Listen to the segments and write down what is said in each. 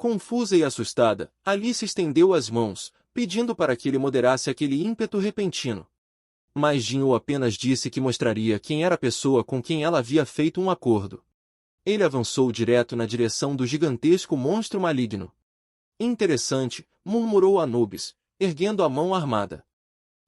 Confusa e assustada, Alice estendeu as mãos, pedindo para que ele moderasse aquele ímpeto repentino. Mas Jinwoo apenas disse que mostraria quem era a pessoa com quem ela havia feito um acordo. Ele avançou direto na direção do gigantesco monstro maligno. Interessante, murmurou Anubis, erguendo a mão armada.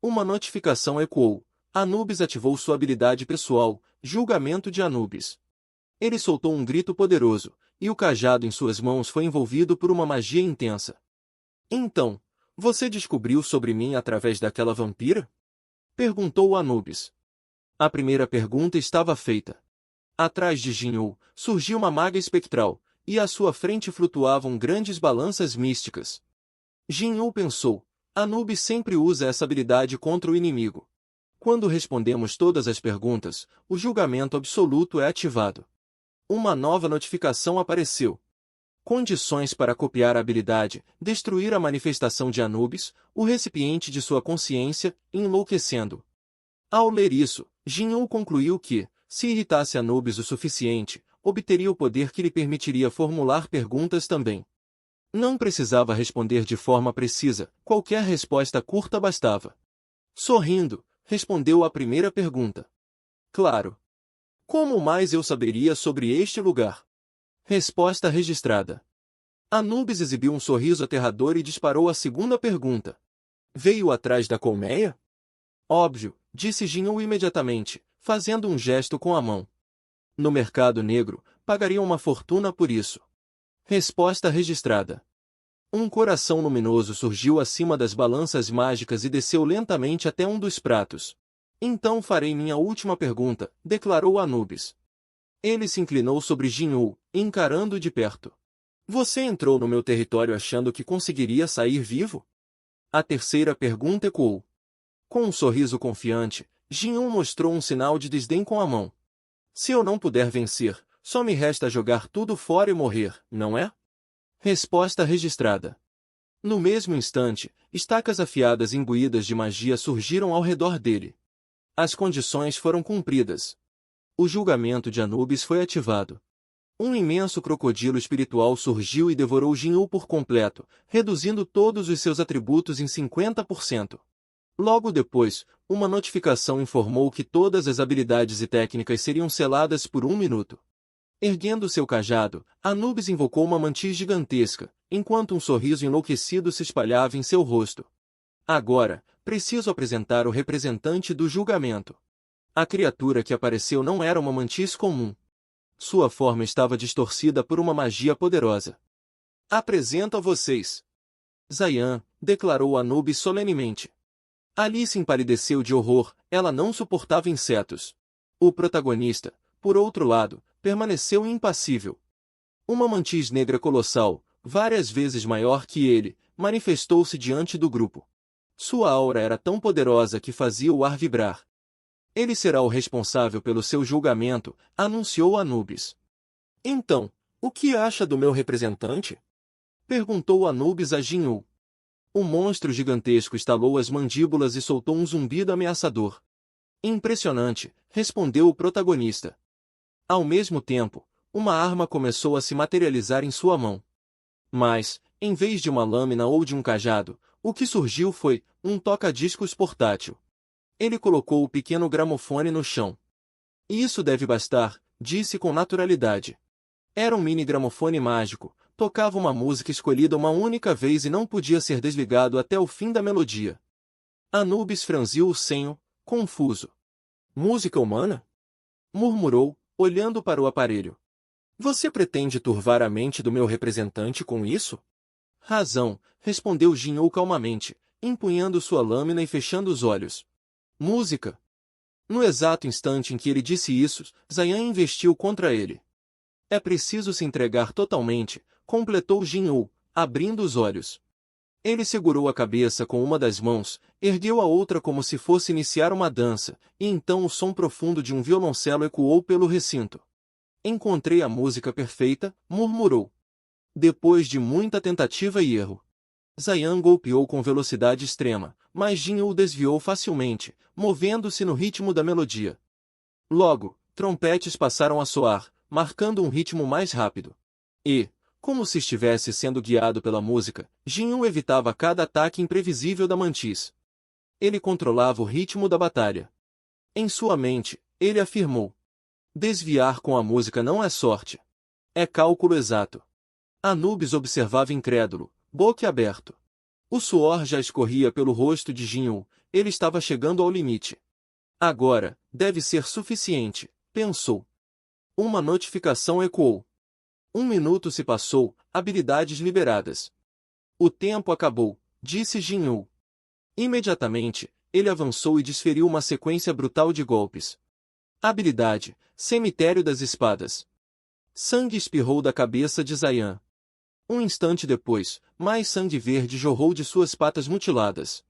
Uma notificação ecoou. Anubis ativou sua habilidade pessoal, Julgamento de Anubis. Ele soltou um grito poderoso, e o cajado em suas mãos foi envolvido por uma magia intensa. Então, você descobriu sobre mim através daquela vampira? Perguntou Anubis. A primeira pergunta estava feita. Atrás de Jinwoo, surgiu uma maga espectral, e à sua frente flutuavam grandes balanças místicas. Jinwoo pensou, Anubis sempre usa essa habilidade contra o inimigo. Quando respondemos todas as perguntas, o julgamento absoluto é ativado. Uma nova notificação apareceu. Condições para copiar a habilidade, destruir a manifestação de Anubis, o recipiente de sua consciência, enlouquecendo. Ao ler isso, Jinwoo concluiu que, se irritasse Anubis o suficiente, obteria o poder que lhe permitiria formular perguntas também. Não precisava responder de forma precisa, qualquer resposta curta bastava. Sorrindo, respondeu à primeira pergunta. Claro. Como mais eu saberia sobre este lugar? Resposta registrada. Anubis exibiu um sorriso aterrador e disparou a segunda pergunta. Veio atrás da colmeia? Óbvio, disse Jinwoo imediatamente, fazendo um gesto com a mão. No mercado negro, pagariam uma fortuna por isso. Resposta registrada. Um coração luminoso surgiu acima das balanças mágicas e desceu lentamente até um dos pratos. Então farei minha última pergunta, declarou Anubis. Ele se inclinou sobre Jinwoo, encarando-o de perto. Você entrou no meu território achando que conseguiria sair vivo? A terceira pergunta ecoou. Com um sorriso confiante, Jinwoo mostrou um sinal de desdém com a mão. Se eu não puder vencer, só me resta jogar tudo fora e morrer, não é? Resposta registrada. No mesmo instante, estacas afiadas imbuídas de magia surgiram ao redor dele. As condições foram cumpridas. O julgamento de Anubis foi ativado. Um imenso crocodilo espiritual surgiu e devorou Jinwoo por completo, reduzindo todos os seus atributos em 50%. Logo depois, uma notificação informou que todas as habilidades e técnicas seriam seladas por 1 minuto. Erguendo seu cajado, Anubis invocou uma mantis gigantesca, enquanto um sorriso enlouquecido se espalhava em seu rosto. Agora, preciso apresentar o representante do julgamento. A criatura que apareceu não era uma mantis comum. Sua forma estava distorcida por uma magia poderosa. Apresento a vocês. Zayan, declarou Anubis solenemente. Alice empalideceu de horror, ela não suportava insetos. O protagonista, por outro lado, permaneceu impassível. Uma mantis negra colossal, várias vezes maior que ele, manifestou-se diante do grupo. Sua aura era tão poderosa que fazia o ar vibrar. Ele será o responsável pelo seu julgamento, anunciou Anubis. Então, o que acha do meu representante? Perguntou Anubis a Jinwoo. O monstro gigantesco estalou as mandíbulas e soltou um zumbido ameaçador. Impressionante, respondeu o protagonista. Ao mesmo tempo, uma arma começou a se materializar em sua mão. Mas, em vez de uma lâmina ou de um cajado, o que surgiu foi um toca-discos portátil. Ele colocou o pequeno gramofone no chão. Isso deve bastar, disse com naturalidade. Era um mini-gramofone mágico, tocava uma música escolhida uma única vez e não podia ser desligado até o fim da melodia. Anubis franziu o senho, confuso. Música humana? Murmurou, olhando para o aparelho. Você pretende turvar a mente do meu representante com isso? Razão, respondeu Jinwoo calmamente, empunhando sua lâmina e fechando os olhos. Música! No exato instante em que ele disse isso, Zayan investiu contra ele. É preciso se entregar totalmente, completou Jinwoo, abrindo os olhos. Ele segurou a cabeça com uma das mãos, ergueu a outra como se fosse iniciar uma dança, e então o som profundo de um violoncelo ecoou pelo recinto. Encontrei a música perfeita, murmurou. Depois de muita tentativa e erro. Zayan golpeou com velocidade extrema, mas Jinwoo o desviou facilmente, movendo-se no ritmo da melodia. Logo, trompetes passaram a soar, marcando um ritmo mais rápido. E, Como se estivesse sendo guiado pela música, Jin-Yu evitava cada ataque imprevisível da mantis. Ele controlava o ritmo da batalha. Em sua mente, ele afirmou: desviar com a música não é sorte. É cálculo exato. Anubis observava incrédulo, boquiaberto. O suor já escorria pelo rosto de Jin-Yu, ele estava chegando ao limite. Agora, deve ser suficiente, pensou. Uma notificação ecoou. 1 minuto se passou, habilidades liberadas. O tempo acabou, disse Jin-Yu. Imediatamente, ele avançou e desferiu uma sequência brutal de golpes. Habilidade: Cemitério das Espadas. Sangue espirrou da cabeça de Zayan. Um instante depois, mais sangue verde jorrou de suas patas mutiladas.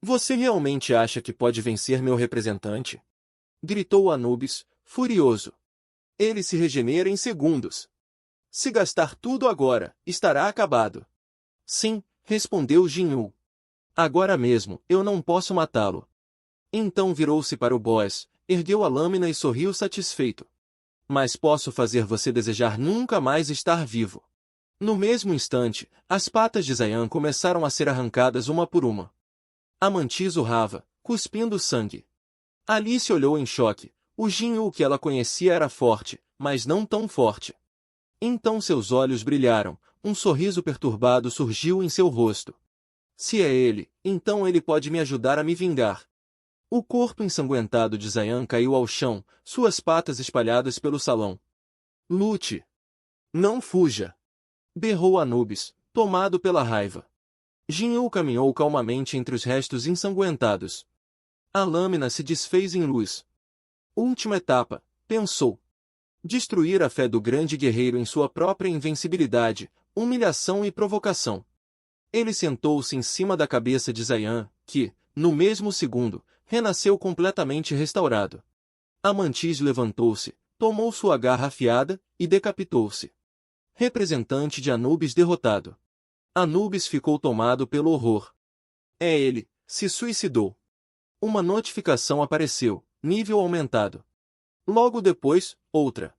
Você realmente acha que pode vencer meu representante? Gritou Anubis, furioso. Ele se regenera em segundos. Se gastar tudo agora, estará acabado. Sim, respondeu Jin-Yu. Agora mesmo, eu não posso matá-lo. Então virou-se para o boss, ergueu a lâmina e sorriu satisfeito. Mas posso fazer você desejar nunca mais estar vivo. No mesmo instante, as patas de Zayan começaram a ser arrancadas uma por uma. A mantis urrava, cuspindo sangue. Alice olhou em choque. O Jin-Yu que ela conhecia era forte, mas não tão forte. Então seus olhos brilharam, um sorriso perturbado surgiu em seu rosto. Se é ele, então ele pode me ajudar a me vingar. O corpo ensanguentado de Zayan caiu ao chão, suas patas espalhadas pelo salão. Lute! Não fuja! Berrou Anubis, tomado pela raiva. Jin-Yu caminhou calmamente entre os restos ensanguentados. A lâmina se desfez em luz. Última etapa, pensou. Destruir a fé do grande guerreiro em sua própria invencibilidade, humilhação e provocação. Ele sentou-se em cima da cabeça de Zayan, que, no mesmo segundo, renasceu completamente restaurado. A mantis levantou-se, tomou sua garra afiada, e decapitou-se. Representante de Anubis derrotado. Anubis ficou tomado pelo horror. É ele, se suicidou. Uma notificação apareceu, nível aumentado. Logo depois, outra.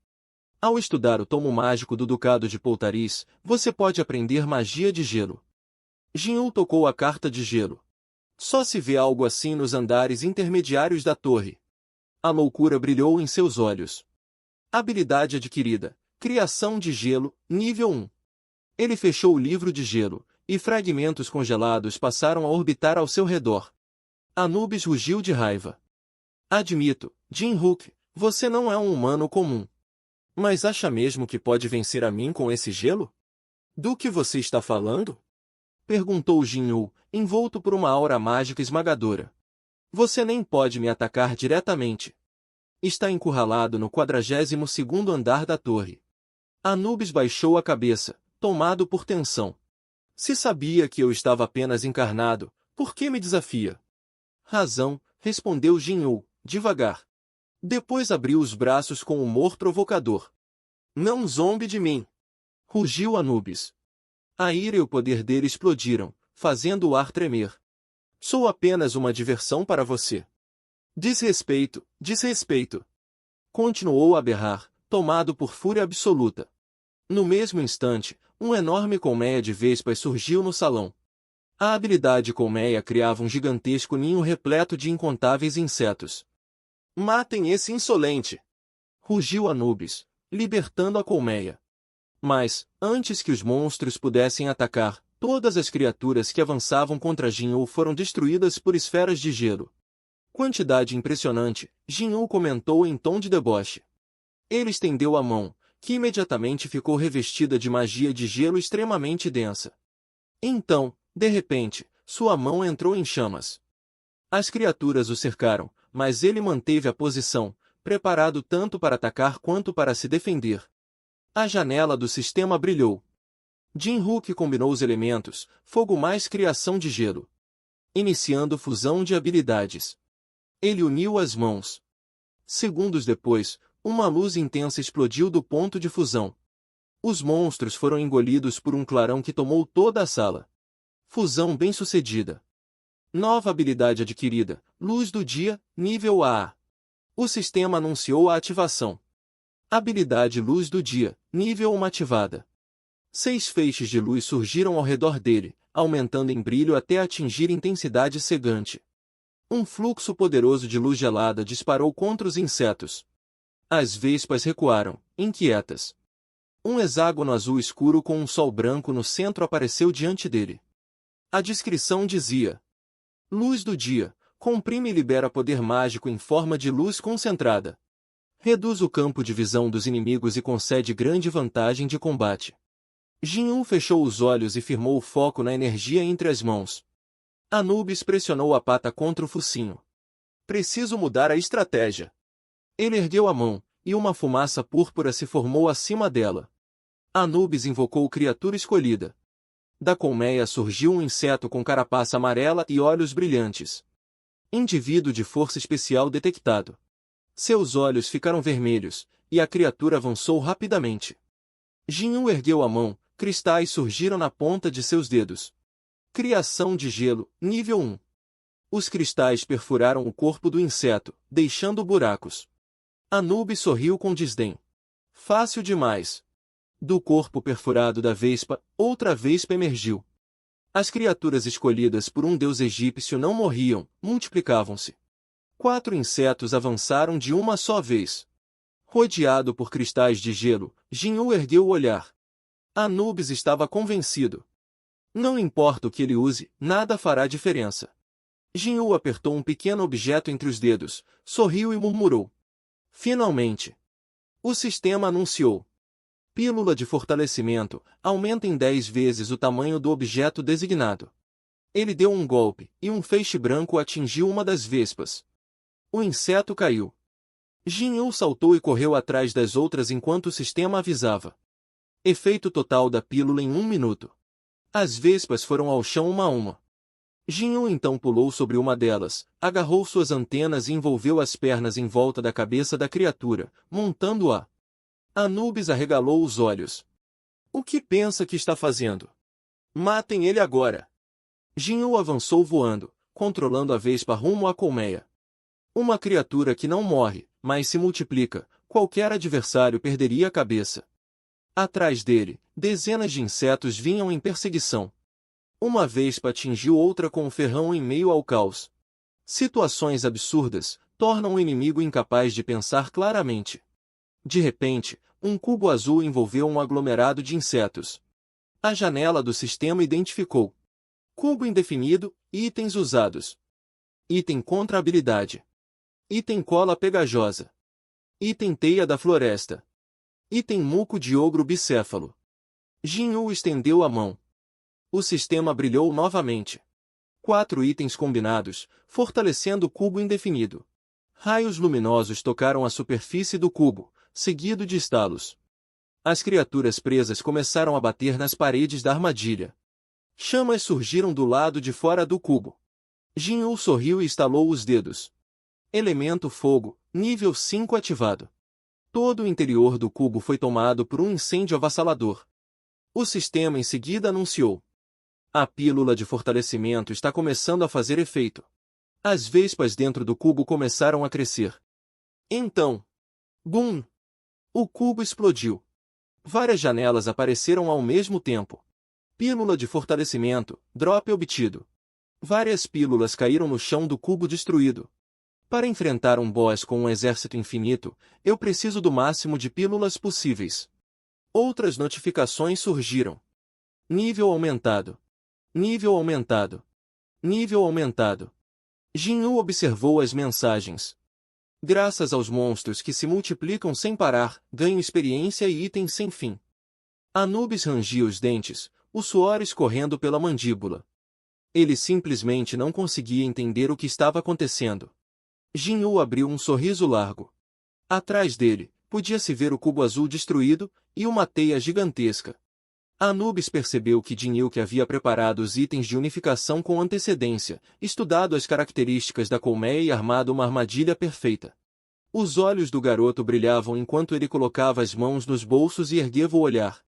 Ao estudar o tomo mágico do Ducado de Poltaris, você pode aprender magia de gelo. Jin-Yu tocou a carta de gelo. Só se vê algo assim nos andares intermediários da torre. A loucura brilhou em seus olhos. Habilidade adquirida: Criação de gelo, nível 1. Ele fechou o livro de gelo, e fragmentos congelados passaram a orbitar ao seu redor. Anubis rugiu de raiva. Admito, Jin-Hook, você não é um humano comum. Mas acha mesmo que pode vencer a mim com esse gelo? Do que você está falando? Perguntou Jin-Yu, envolto por uma aura mágica esmagadora. Você nem pode me atacar diretamente. Está encurralado no 42º andar da torre. Anubis baixou a cabeça, tomado por tensão. Se sabia que eu estava apenas encarnado, por que me desafia? Razão, respondeu Jin-Yu, devagar. Depois abriu os braços com humor provocador. Não zombe de mim! Rugiu Anubis. A ira e o poder dele explodiram, fazendo o ar tremer. Sou apenas uma diversão para você. Desrespeito, desrespeito! Continuou a berrar, tomado por fúria absoluta. No mesmo instante, um enorme colmeia de vespas surgiu no salão. A habilidade colmeia criava um gigantesco ninho repleto de incontáveis insetos. Matem esse insolente! Rugiu Anubis, libertando a colmeia. Mas, antes que os monstros pudessem atacar, todas as criaturas que avançavam contra Jin-Yu foram destruídas por esferas de gelo. Quantidade impressionante, Jin-Yu comentou em tom de deboche. Ele estendeu a mão, que imediatamente ficou revestida de magia de gelo extremamente densa. Então, de repente, sua mão entrou em chamas. As criaturas o cercaram, mas ele manteve a posição, preparado tanto para atacar quanto para se defender. A janela do sistema brilhou. Jin-Hook combinou os elementos, fogo mais criação de gelo. Iniciando fusão de habilidades. Ele uniu as mãos. Segundos depois, uma luz intensa explodiu do ponto de fusão. Os monstros foram engolidos por um clarão que tomou toda a sala. Fusão bem-sucedida. Nova habilidade adquirida, Luz do Dia, nível AA. O sistema anunciou a ativação. Habilidade Luz do Dia, nível 1 ativada. 6 feixes de luz surgiram ao redor dele, aumentando em brilho até atingir intensidade cegante. Um fluxo poderoso de luz gelada disparou contra os insetos. As vespas recuaram, inquietas. Um hexágono azul escuro com um sol branco no centro apareceu diante dele. A descrição dizia: Luz do dia, comprime e libera poder mágico em forma de luz concentrada. Reduz o campo de visão dos inimigos e concede grande vantagem de combate. Jin-Yu fechou os olhos e firmou o foco na energia entre as mãos. Anubis pressionou a pata contra o focinho. Preciso mudar a estratégia. Ele ergueu a mão, e uma fumaça púrpura se formou acima dela. Anubis invocou criatura escolhida. Da colmeia surgiu um inseto com carapaça amarela e olhos brilhantes. Indivíduo de força especial detectado. Seus olhos ficaram vermelhos, e a criatura avançou rapidamente. Jin-Yu ergueu a mão, cristais surgiram na ponta de seus dedos. Criação de gelo, nível 1. Os cristais perfuraram o corpo do inseto, deixando buracos. Anubis sorriu com desdém. Fácil demais. Do corpo perfurado da vespa, outra vespa emergiu. As criaturas escolhidas por um deus egípcio não morriam, multiplicavam-se. 4 insetos avançaram de uma só vez. Rodeado por cristais de gelo, Jin-Yu ergueu o olhar. Anubis estava convencido. Não importa o que ele use, nada fará diferença. Jin-Yu apertou um pequeno objeto entre os dedos, sorriu e murmurou. Finalmente. O sistema anunciou. Pílula de fortalecimento, aumenta em 10 vezes o tamanho do objeto designado. Ele deu um golpe, e um feixe branco atingiu uma das vespas. O inseto caiu. Jin-Yu saltou e correu atrás das outras enquanto o sistema avisava. Efeito total da pílula em 1 minuto. As vespas foram ao chão uma a uma. Jin-Yu então pulou sobre uma delas, agarrou suas antenas e envolveu as pernas em volta da cabeça da criatura, montando-a. Anubis arregalou os olhos. O que pensa que está fazendo? Matem ele agora! Jin-Yu avançou voando, controlando a vespa rumo à colmeia. Uma criatura que não morre, mas se multiplica, qualquer adversário perderia a cabeça. Atrás dele, dezenas de insetos vinham em perseguição. Uma vespa atingiu outra com um ferrão em meio ao caos. Situações absurdas tornam o inimigo incapaz de pensar claramente. De repente, um cubo azul envolveu um aglomerado de insetos. A janela do sistema identificou. Cubo indefinido, itens usados. Item contra habilidade. Item cola pegajosa. Item teia da floresta. Item muco de ogro bicéfalo. Jin-Yu estendeu a mão. O sistema brilhou novamente. 4 itens combinados, fortalecendo o cubo indefinido. Raios luminosos tocaram a superfície do cubo, seguido de estalos. As criaturas presas começaram a bater nas paredes da armadilha. Chamas surgiram do lado de fora do cubo. Jin-Yu sorriu e estalou os dedos. Elemento fogo, nível 5 ativado. Todo o interior do cubo foi tomado por um incêndio avassalador. O sistema em seguida anunciou. A pílula de fortalecimento está começando a fazer efeito. As vespas dentro do cubo começaram a crescer. Então, bum! O cubo explodiu. Várias janelas apareceram ao mesmo tempo. Pílula de fortalecimento, drop obtido. Várias pílulas caíram no chão do cubo destruído. Para enfrentar um boss com um exército infinito, eu preciso do máximo de pílulas possíveis. Outras notificações surgiram. Nível aumentado. Nível aumentado. Nível aumentado. Jin-Yu observou as mensagens. Graças aos monstros que se multiplicam sem parar, ganho experiência e itens sem fim. Anubis rangia os dentes, o suor escorrendo pela mandíbula. Ele simplesmente não conseguia entender o que estava acontecendo. Jin-Yu abriu um sorriso largo. Atrás dele, podia-se ver o cubo azul destruído, e uma teia gigantesca. Anubis percebeu que Jin-Yu que havia preparado os itens de unificação com antecedência, estudado as características da colmeia e armado uma armadilha perfeita. Os olhos do garoto brilhavam enquanto ele colocava as mãos nos bolsos e ergueva o olhar.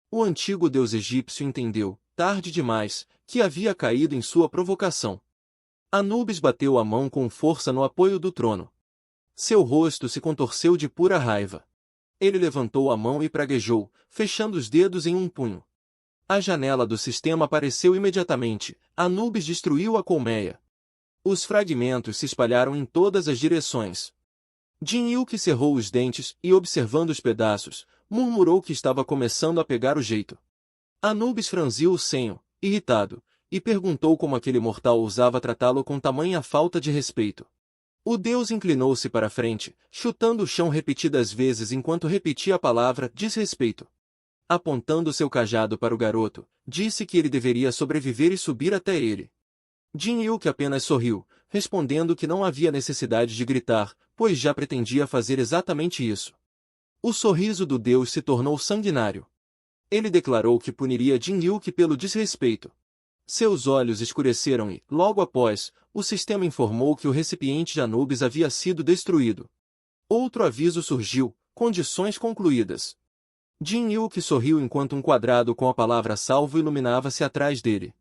O antigo deus egípcio entendeu, tarde demais, que havia caído em sua provocação. Anubis bateu a mão com força no apoio do trono. Seu rosto se contorceu de pura raiva. Ele levantou a mão e praguejou, fechando os dedos em um punho. A janela do sistema apareceu imediatamente. Anubis destruiu a colmeia. Os fragmentos se espalharam em todas as direções. Jin-Yuki cerrou os dentes e, observando os pedaços, murmurou que estava começando a pegar o jeito. Anubis franziu o senho, irritado, e perguntou como aquele mortal ousava tratá-lo com tamanha falta de respeito. O deus inclinou-se para a frente, chutando o chão repetidas vezes enquanto repetia a palavra desrespeito. Apontando seu cajado para o garoto, disse que ele deveria sobreviver e subir até ele. Jin-Yuki apenas sorriu, respondendo que não havia necessidade de gritar, pois já pretendia fazer exatamente isso. O sorriso do deus se tornou sanguinário. Ele declarou que puniria Jin-Yuki pelo desrespeito. Seus olhos escureceram e, logo após, o sistema informou que o recipiente de Anubis havia sido destruído. Outro aviso surgiu: condições concluídas. Jin-Yuki sorriu enquanto um quadrado com a palavra salvo iluminava-se atrás dele.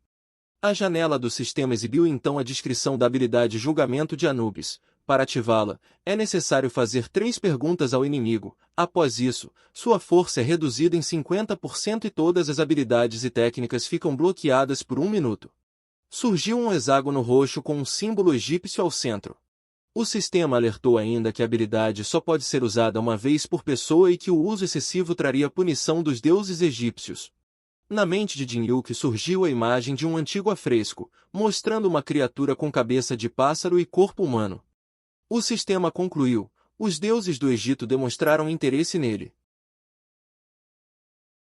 A janela do sistema exibiu então a descrição da habilidade Julgamento de Anubis. Para ativá-la, é necessário fazer 3 perguntas ao inimigo. Após isso, sua força é reduzida em 50% e todas as habilidades e técnicas ficam bloqueadas por 1 minuto. Surgiu um hexágono roxo com um símbolo egípcio ao centro. O sistema alertou ainda que a habilidade só pode ser usada uma vez por pessoa e que o uso excessivo traria punição dos deuses egípcios. Na mente de Jin-Yuki surgiu a imagem de um antigo afresco, mostrando uma criatura com cabeça de pássaro e corpo humano. O sistema concluiu: os deuses do Egito demonstraram interesse nele.